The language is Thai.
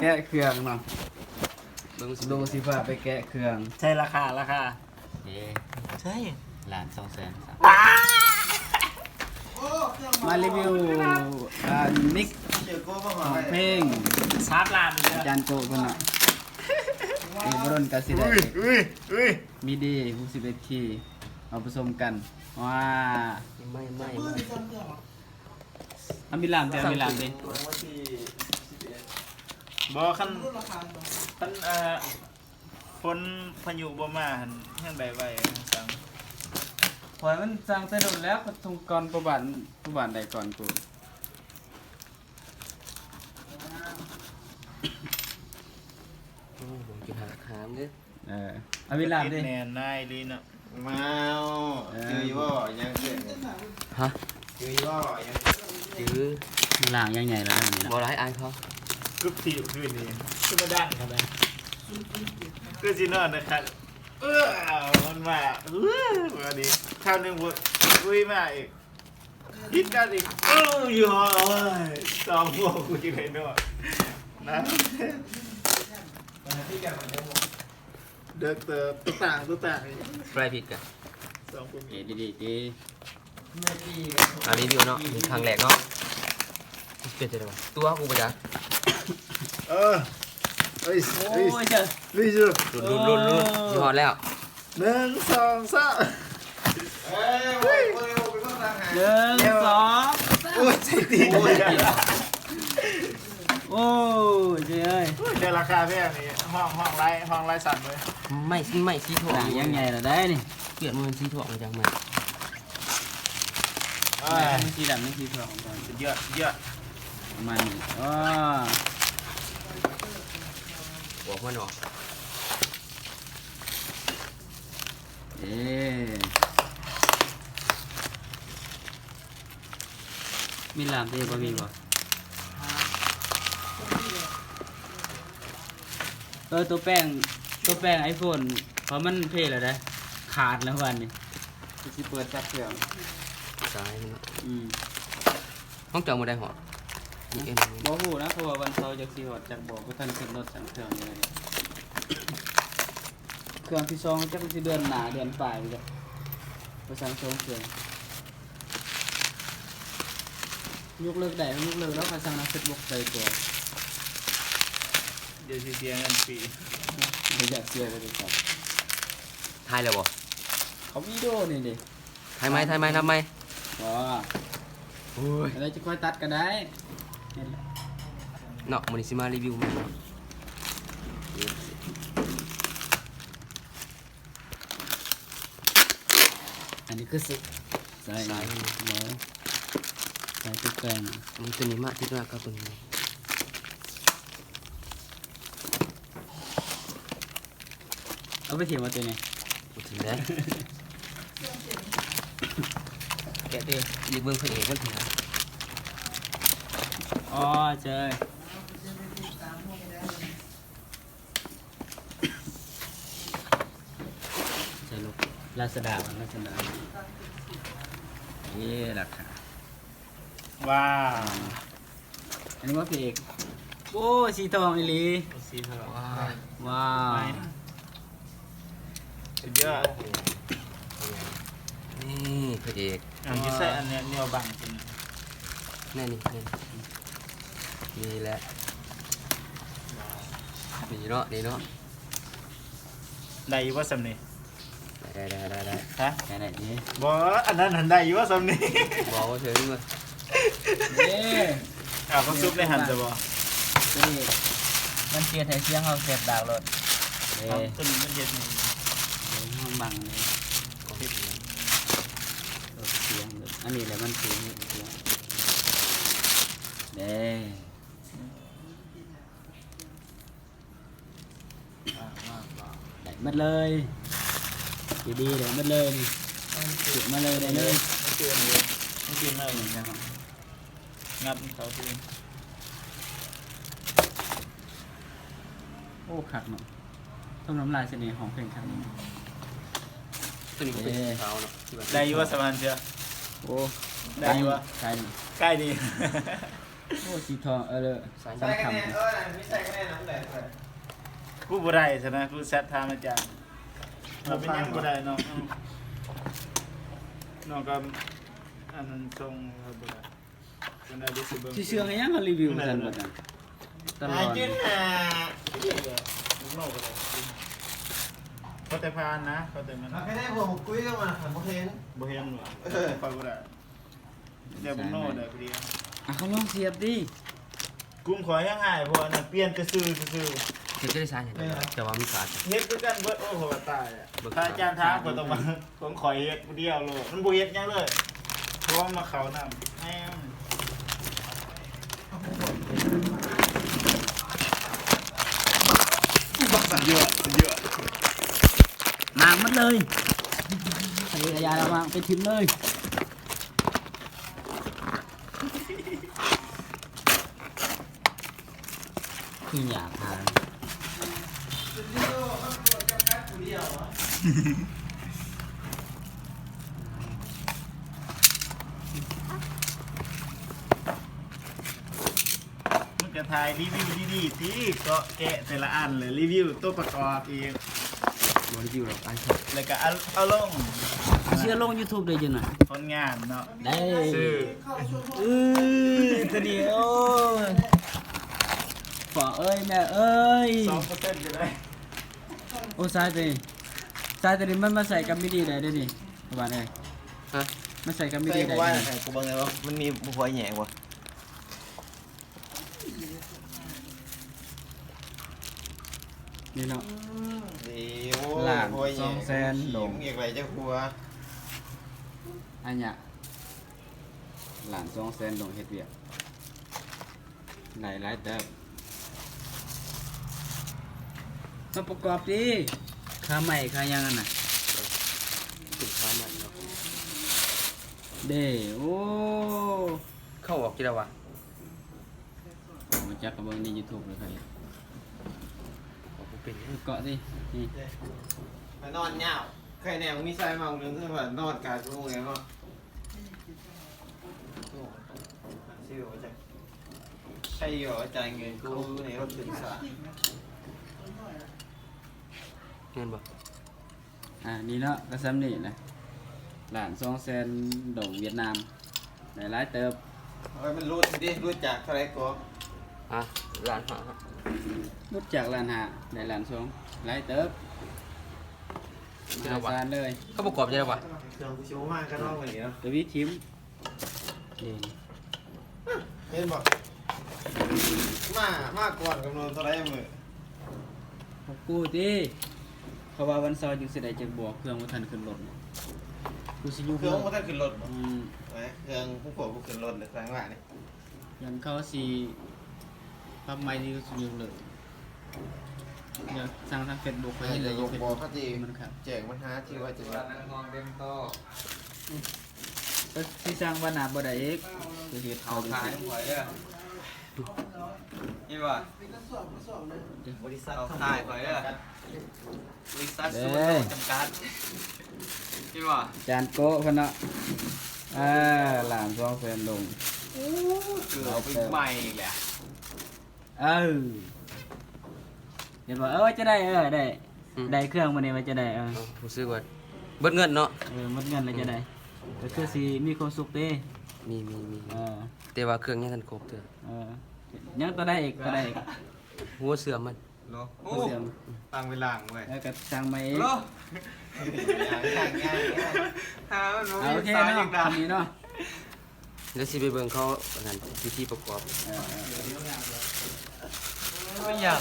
แกะเครื่องเนาะดูสิฟ้าไปแกะเครื่อง ใช่ราคาใช่ ล้าน200,000มารีวิวมิกของเพลง 3 ล้านเลย อาจารย์โจคนน่ะอีบรนกาสิได้มีดีผู้11คีย์มาผสมกันว้า ไม่เอามีลามดิ บ่คันฝนพายุบ่มาหั่นยังได้ไว้สั่ง พอยมันสั่งแต่โดนแล้วก็ทงก่อนประบานใดก่อนกู ผมกินหาคามเด้อ เอามีลามดิ แน่นายลีเนาะ มาจือว่ายังเกิด ฮะ จือว่ายัง จื้อ ล่างยังไงล่ะอันนี้ บ่ นะ ร้ายอายเขา กึบผิวคืนนี้ขึ้นมาดังครับคือสินอนนะครับมันมาวันนี้ข้าวนึงวุ้ยมาอีกฮิตกันอีกอยู่หอ2 โมงกูจะได้นอนนะเด็กเติบตุ๊ต่าง ปลายผิดกัน 2 คน ดี อันนี้วิวเนาะมีครั้งแรกเนาะเปลี่ยนใจได้ป่ะตัวกูไปจ้ะ เฮ้ย โอ้ยเจ้า นี่จู รุ่นสิฮอดแล้ว 1 2 3 เฮ้ยเป็นต้องทางหา 1 2 โอ้ยใจดี โอ้ยเจ้ย เจอราคาแพงนี่ห้องไร้สั่นเลย ไม่สีทอง ล่างยังไงล่ะได้นี่ เปลี่ยนมือสีทองมาจากไหน ไม่สีดำไม่สีทองก่อน เยอะ ประมาณนี้อ๋อ บอกมันออก มีลามเด้บ่มีบ่ตัวแป้งไอโฟนเพราะมันเพลแล้วนะขาดแล้ววันนี้สิเปิดจับเครื่อง ซ้ายมันเนาะ Ừ. ห้องเจ้าบ่ได้หอดนี่เอ็น บ่ฮู้นะเพราะว่าวันเสาร์จักสิฮอดจักบ่บ่ทันขึ้นรถสั่งเครื่องเลยเครื่องที่2จักสิเดือนหน้าเดือนปลายจ้ะบ่สั่ง2เครื่องยกเลิกได้ยกเลิกแล้วก็สั่งใน Facebook ไปตัว เดี๋ยวสิเสียเงินฟรี บ่อยากเสียเลยครับ ทายแล้วบ่ เขาวิดีโอนี่ดิ ทายไหมทำไม ว้า โอ้ย อะไรจะค่อยตัดก็ได้นี่แหละ เนาะมื้อนี้สิมารีวิวมัน อันนี้คือสิใส่บ่ใส่ตุ๊กแป้ง มันตัวนี้มาที่ตัวกับตัวนี้ เอาไปเทียมมาตัวนี้ พูดถึงแล้วแกะดิอยากเบิ่งพระเอกมันเถอะ อ๋อเจอใช่ลูกลาซาด้านี่ราคา ว้า อันนี้ว่าพี่เอกโอ้สีทองอีหลี สีเท่าไหร่ ว้าว เยอะ นี่พระเอก อันนี้ใส่อันเนี้ยเนียวบังจริง นี่แหละนี่เนาะ ได้อยู่ว่าสำนี ได้ ฮะ แค่ไหนนี่ บ่อันนั้นหันได้อยู่ว่าสำนี บอกว่าเธอด้วย เย้ เขาซุปในหันจะบ่ นี่มันเกียร์ไทยเสียงเขาเสียบดาวรถเอ้ย ตัวนี้มันเย็ดนี่ ห้องบังเลยรถเสียงเลยอันนี้แหละมันเสียงเด้ได้หมดเลยดีๆเลยหมดเลยนี่จุดมาเลยได้เลย ไม่เกินเลยไม่เกินเลย นะครับ งับเขาที โอ้ขัดเนาะต้มน้ำลายเสน่ห์ของเพลงขัดนี่ ตัวนี้เป็นขาวเนาะ ได้อยู่ว่าสมานเชียว โอ้ ได้อยู่วะ ใช่ ใกล้ดี โอ้สีทองใส่ สาม คะแนน คำ ไม่ใส่คะแนนน้ำแดงเลย กูบ่ได้ใช่ไหมกูแซดทามอาจารย์เราเป็นยังบ่ได้น้องน้องก็อันนั้นทรงครับบ่ได้คนได้ดิสเบิ้ง ที่เชื่อไงยังเขารีวิวกันหมดอ่ะตลอด จุดหา ลูกโน่ก็ได้เขาแต่พานนะเขาแต่มัน เราแค่ได้ผมคุยกันมาผมเห็น บ่เห็นหรอฟังบ่ได้เดี๋ยวบุโน่ได้พอดี อ่ะเขาลองเสียบดิ กุ้งขอยังหายเพราะอันนั้นเปลี่ยนแต่ซื้อ เห็นจะได้สารอย่างไรแต่ว่ามีขาด เฮ็ดด้วยกันเบิดโอ้โหตายอ่ะถ้าอาจารย์ท้าก็ต้องมาผมขอเฮ็ดผู้เดียวโลดมันบ่เฮ็ดหยังเลยเพราะว่ามาเขานำแม่งเยอะ มางมันเลยใส่ยาละมางไปทิ้งเลยขี้หยาบทาน มันจะถ่ายรีวิวดีๆที่ก็แกะแต่ละอันเลยรีวิวตัวประกอบเอง บริวิวเราไอ้ แล้วก็เอาลง เชื่อลง YouTube ได้จังน่ะ ผลงานเนาะ ได้ ซื้อ ตัวเดียวฝอเอ้ยแม่เอ้ย 2%จะได้ โอ้สายตัวนี้มันมาใส่กับมิดีได้ด้วยนี่ประมาณนี้ ฮะ มาใส่กับมิ ใส่ ดี กู ได้ ว่า ด้วย กูบังไงวะมันมีหัวแหย่วะ นี่เนาะ เดี๋ยว หลาน หัวแหย่ 200,000ลง เงียบไปเจ้าหัว อันเนี้ยหลาน200,000ลงเฮ็ดเวียกหลายเติบมาประกอบดิค่าใหม่ค่ายังอันน่ะ สินค้าใหม่เนาะ เด้โอ้ เข้าออกกี่แล้ววะ มาจักกับเบิ่งใน YouTube เลยใคร ผมเป็น เกาะดินี่ มานอนเงาใครแนวมีไส้มาเรื่องที่ว่านอนกาดกูไงวะชื่อว่าจะใช่เหรอจ่ายเงินกูในรถถึงสา เงินบ่ นี่เนาะก็ซ้ำนี่นะหลาน200,000ดงเวียดนามหลายเติบ เฮ้ยมันรูดดิรูดจากเท่าไรกู อ่ะร้านหา รู้จักหลานหาได้หลานสองหลายเติบ จะได้วะ ซานเลย เขาประกอบจะได้วะ เครื่องกูชิวมากกันนอกวันนี้เนาะ ตัววิทิม นี่ เห็นบอกมาก่อนกำหนดเท่าไรมือ ขอบกูดิเพราะว่าวันเสาร์จึงสิได้จักบวกเครื่องบ่ทันขึ้นรถกูสิอยู่ เครื่องมันต้องขึ้นรถบ่ อืม เครื่องผู้ปกผู้ขึ้นรถเลยครั้งแรกนี่ ยังเขาสิปรับใหม่ที่กูสิอยู่เลยเดี๋ยวสั่งทาง Facebook ไป ให้ ให้เล จะ ย ลงบอกเขาจี มันครับ แจกมันหาที่ว่าจะนั่งมองเต็มโต๊ะ ก็สิสั่งวันหน้าบ่ได้อีกสิเฮ็ด เอา เขา ขายหวยเด้อนี่ว่าบริษัทขายหวยเด้อบริษัทสูตรจำกัดนี่ว่า จานโกะพุ่นเนาะหลาน200,000ลง เกือบไปใหม่แหละ เห็นว่าจะได้ได้เครื่องมันนี่มันจะได้ผมซื้อก่อนเบิดเงินเนาะ หมดเงินแล้วจะได้ก็คือสิมีความสุขเด้ มี เออ แต่ว่าเครื่องยังทันครบเถอะ ยังตัวได้อีก หัวเสื่อมมัน เนาะ โอ้เสียง ตั้งเวลาเว้ย แล้วก็สั่งมาเอง เนาะง่ายหามัน โอเคเนาะอันนี้เนาะ เดี๋ยวสิไปเบิ่งเขาอันนั้นวิธีประกอบ ไม่ยัง